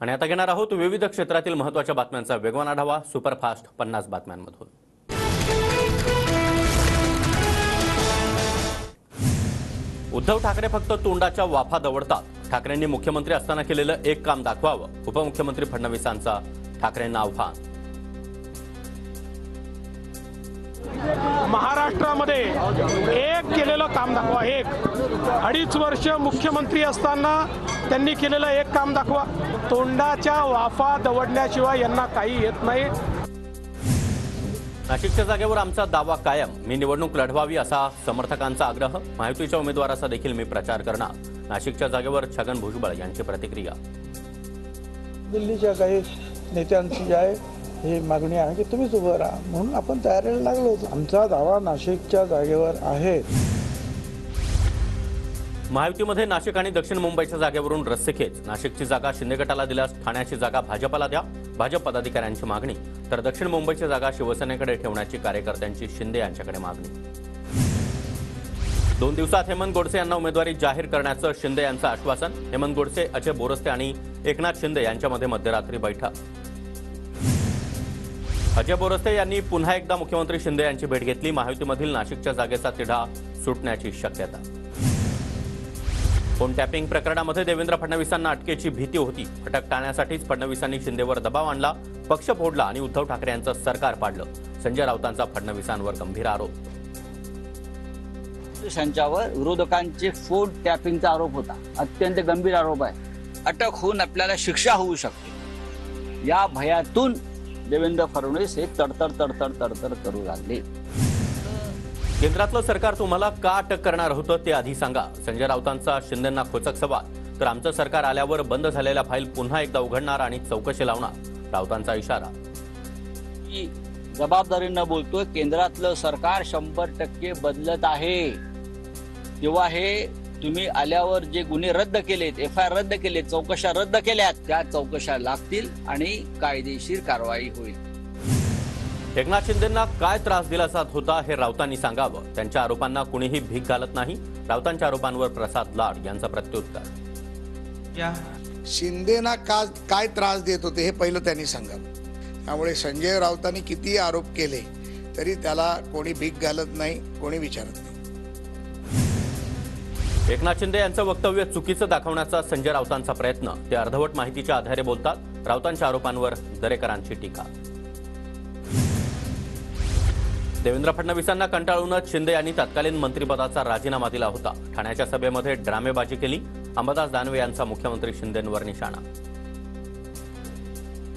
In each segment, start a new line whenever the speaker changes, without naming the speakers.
आणि आता घेणार आहोत विविध क्षेत्रातील महत्त्वाच्या बातम्यांचा वेगवान आढावा सुपरफास्ट 50 बातम्यांमधून। उद्धव ठाकरे फक्त तोंडाच्या वाफा दवडतात। ठाकरेंनी मुख्यमंत्री असताना केलेलं एक काम दाखवावं, उपमुख्यमंत्री फडणवीसांचा ठाकरेंना आव्हान।
महाराष्ट्रामध्ये एक केलेलं काम दाखवा, एक 2.5 वर्ष मुख्यमंत्री असताना त्यांनी केलेलं एक काम दाखवा। तोंडाच्या वाफा दवडण्याशिवाय यांना काही येत नाही।
नाशिकच्या जागेवर आमचा दावा कायम, मी निवडणूक लढवावी असा समर्थकांचा आग्रह। महायुतीच्या उमेदवाराचा देखील मी प्रचार करणार। नाशिकच्या जागेवर छगन भुजबळ यांची प्रतिक्रिया।
दिल्लीच्या काही नेत्यांची आहे ही मागणी आहे की तुम्हीच उभं राहा, म्हणून आपण तयारीला लागलो होतो। आमचा दावा नाशिकच्या जागेवर आहे।
महायुतीमध्ये नाशिक आणि दक्षिण मुंबईच्या जागेवरून रस्सीखेच। नाशिकची जागा शिंदे गटाला दिल्यास ठाण्याची जागा भाजपला द्या, भाजप पदाधिकाऱ्यांची मागणी। तर दक्षिण मुंबईची जागा शिवसेनेकडे ठेवण्याची कार्यकर्त्यांची शिंदे यांच्याकडे मागणी। 2 दिवसात हेमंत गोडसे यांना उमेदवारी जाहीर करण्याचं शिंदे यांचं आश्वासन। हेमंत गोडसे, अजय बोरस्ते आणि एकनाथ शिंदे यांच्यामध्ये मध्यरात्री बैठक। अजय बोरस्ते यांनी पुन्हा एकदा मुख्यमंत्री शिंदे यांची भेट घेतली। महायुतीमधील नाशिकच्या जागेचा तिढा सुटण्याची शक्यता। फोन टॅपिंग प्रकरणामध्ये देवेंद्र फडणवीसांना अटकेची भीती होती। अटक टाळण्यासाठीच फडणवीसांनी शिंदेवर दबाव आणला, पक्ष फोडला आणि उद्धव ठाकरे यांचं सरकार पाडलं। संजय राऊतांचा फडणवीसांवर गंभीर आरोप।
त्यांच्यावर विरोधकांचे फोन टॅपिंगचा आरोप होता, अत्यंत गंभीर आरोप आहे। अटक होऊन आपल्याला शिक्षा होऊ शकते, या भयातून देवेंद्र फडणवीस हे तडतड करू लागले।
केंद्रातलं सरकार तुम्हाला का अटक करणार होतं ते आधी सांगा। संजय राऊतांचा शिंदेंना खोचक सवाल। तर आमचं सरकार आल्यावर बंद झालेल्या फाईल पुन्हा एकदा उघडणार आणि चौकशी लावणार, राऊतांचा इशारा।
की जबाबदारीनं बोलतोय, केंद्रातलं सरकार 100% बदलत आहे। तेव्हा हे तुम्ही आल्यावर जे गुन्हे रद्द केलेत, FIR रद्द केले, चौकशा रद्द केल्यात, त्या चौकशा लागतील आणि कायदेशीर कारवाई होईल।
एकनाथ शिंदेंना काय त्रास दिला जात होता हे राऊतांनी सांगावं। त्यांच्या आरोपांना कुणीही भीक घालत नाही। राऊतांच्या आरोपांवर प्रसाद लाड यांचं प्रत्युत्तर।
शिंदेना काय त्रास देत होते हे पहिलं त्यांनी सांगावं। त्यामुळे संजय राऊतांनी किती आरोप केले तरी त्याला कोणी भीक घालत नाही, कोणी विचारत नाही।
एकनाथ शिंदे यांचं वक्तव्य चुकीचं दाखवण्याचा संजय राऊतांचा प्रयत्न। ते अर्धवट माहितीच्या आधारे बोलतात। राऊतांच्या आरोपांवर दरेकरांची टीका। देवेंद्र फडणवीसांना कंटाळूनच शिंदे यांनी तत्कालीन मंत्रिपदाचा राजीनामा दिला होता। ठाण्याच्या सभेमध्ये ड्रामेबाजी केली। अंबादास दानवे यांचा मुख्यमंत्री शिंदेंवर निशाणा।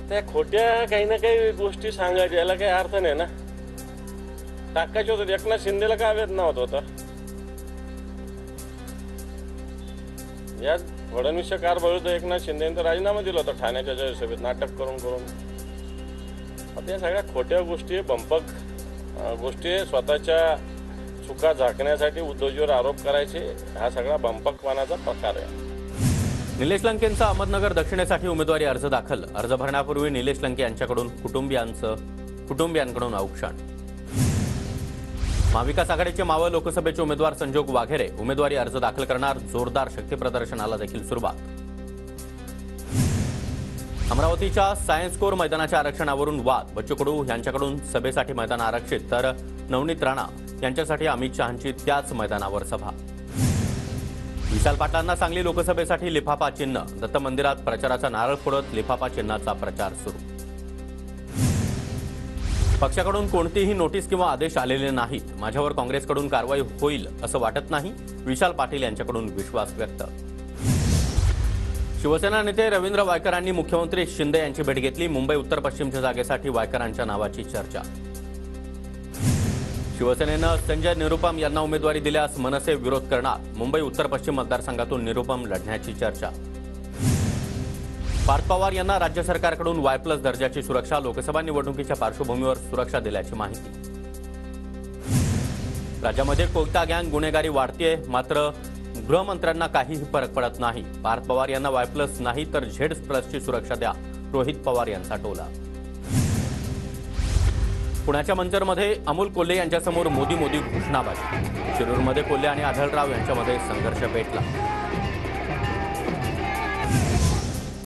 त्या खोट्या काही ना काही गोष्टी सांगायच्या, याला काही अर्थ नाही ना। टाकायचे होते एकनाथ शिंदेला काय वेदना होत होता? या फडणवीसच्या कारभारीत एकनाथ शिंदेंचा राजीनामा दिला होता ठाण्याच्या सभेत नाटक करून। आता या सगळ्या खोट्या गोष्टी, बंपक गोष्टी, स्वतःच्या चुका झाकण्यासाठी उद्धवजीवर आरोप करायचे, हा सगळा बंपकपणाचा प्रकार आहे।
निलेश लंकेंचा अहमदनगर दक्षिणेसाठी उमेदवारी अर्ज दाखल। अर्ज भरण्यापूर्वी निलेश लंके यांच्याकडून कुटुंबियांकडून औक्षण। महाविकास आघाडीचे मावळ लोकसभेचे उमेदवार संजोग वाघेरे उमेदवारी अर्ज दाखल करणार। जोरदार शक्तीप्रदर्शनाला देखील सुरुवात। अमरावतीच्या सायन्स कोर मैदानाच्या आरक्षणावरून वाद। बच्चू कडू यांच्याकडून सभेसाठी मैदान आरक्षित, तर नवनीत राणा यांच्यासाठी अमित शहांची त्याच मैदानावर सभा। विशाल पाटलांना सांगली लोकसभेसाठी लिफाफा चिन्ह। दत्त मंदिरात प्रचाराचा नारळ फोडत लिफाफा चिन्हाचा प्रचार सुरू। पक्षाकडून कोणतीही नोटीस किंवा आदेश आलेले नाहीत। माझ्यावर काँग्रेसकडून कारवाई होईल असं वाटत नाही, विशाल पाटील यांच्याकडून विश्वास व्यक्त। शिवसेना नेते रवींद्र वायकरांनी मुख्यमंत्री शिंदे यांची भेट घेतली। मुंबई उत्तर पश्चिमच्या जागेसाठी वायकरांच्या नावाची चर्चा। शिवसेनेनं संजय निरुपम यांना उमेदवारी दिल्यास मनसे विरोध करणार। मुंबई उत्तर पश्चिम मतदारसंघातून निरुपम लढण्याची चर्चा। पार्थ पवार यांना राज्य सरकारकडून Y+ दर्जाची सुरक्षा। लोकसभा निवडणुकीच्या पार्श्वभूमीवर सुरक्षा दिल्याची माहिती। राज्यामध्ये कोयता गँग गुन्हेगारी वाढतेय, मात्र गृहमंत्र्यांना काहीही फरक पडत नाही। पार्थ पवार यांना Y+ नाही तर Z+ सुरक्षा द्या, रोहित पवार यांचा टोला। पुण्याच्या मंचरमध्ये अमोल कोल्हे यांच्यासमोर मोदी घोषणाबाजी। शिरूरमध्ये कोल्हे आणि आढळराव यांच्यामध्ये संघर्ष पेटला।